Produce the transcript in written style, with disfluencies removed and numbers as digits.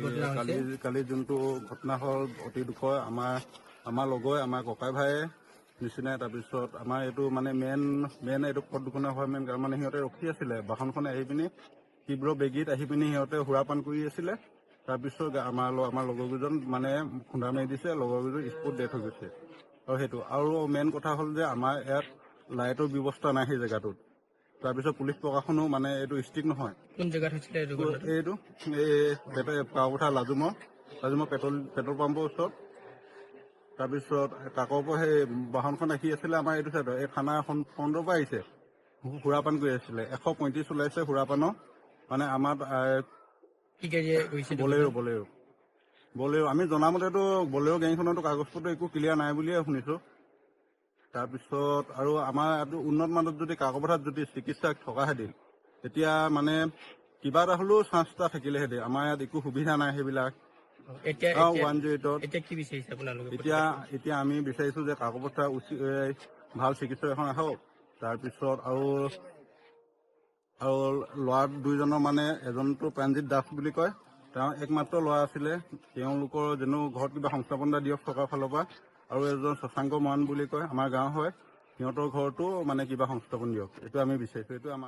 ঘটনা হৈছে কালি যোনটো ঘটনা হ'ল অতি দুখৰ আমাৰ লগৰে আমাৰ ককাই ভাইয়ে নিচিনাই তাৰপিছত আমাৰ এইটো মানে মেইন এইটো ফট দোকানৰ হয় মেইন মানে সিহঁতে ৰখি আছিলে বাহনখনে আহি পিনি তীব্ৰ বেগীত আহি পিনি সিহঁতে সুৰাপান কৰি আছিলে তাৰপিছত আমাৰ লগৰকেইজন মানে খুন্দা মাৰি দিছে লগৰকেইজন স্পট ডেথ হৈ গৈছে আৰু সেইটো আৰু মেইন কথা হ'ল যে আমাৰ ইয়াত লাইটৰ ব্যৱস্থা নাই সেই জেগাটোত তাৰপিছত পুলিচ প্ৰশাসনো মানে এইটো ষ্ট্ৰিক্ট নহয় কোন জেগাত হৈছিলে এইটো কাকপথাৰ লাজুমৰ পেট্ৰল পাম্পৰ ওচৰত তাৰপিছত কাকৰ পৰা সেই বাহনখন আহি আছিলে আমাৰ এইটো চাইডৰ এই থানা ফ্ৰণ্টৰ পৰা আহিছে সুৰাপান কৰি আছিলে 135 ওলাইছে সুৰাপানৰ মানে আমাৰ বলেৰো আমি জনামতেতো বলেৰো গাড়ীখনতো কাগজ পত্ৰ একো ক্লিয়াৰ নাই বুলিয়ে শুনিছো তাৰপিছত আৰু আমাৰ উন্নত মানত যদি কাকপথাৰত যদি চিকিৎসা থকাহেঁতেন তেতিয়া মানে কিবা এটা হ'লেও চান্স এটা থাকিলেহেঁতেন আমাৰ ইয়াত একো সুবিধা নাই সেইবিলাক এতিয়া 108ত এতিয়া কি বিচাৰিছে আপোনালোকে এতিয়া আমি বিচাৰিছো যে কাকপথাৰ ভাল চিকিৎসক এখন আহক তাৰপিছত আৰু ল'ৰা দুইজনৰ মানে এজনটো প্ৰাণজিৎ দাস বুলি কয় তেওঁ একমাত্ৰ ল'ৰা আছিলে তেওঁলোকৰ যেনো ঘৰত কিবা সংস্থাপন এটা দিয়ক চৰকাৰৰ ফালৰ পৰা আৰু এজন শশাংক মৰাণ বুলি কয় আমাৰ গাঁও হয় সিহঁতৰ ঘৰতো মানে কিবা সংস্থাপন দিয়ক এইটো আমি বিচাৰিছো এইটো আমাৰ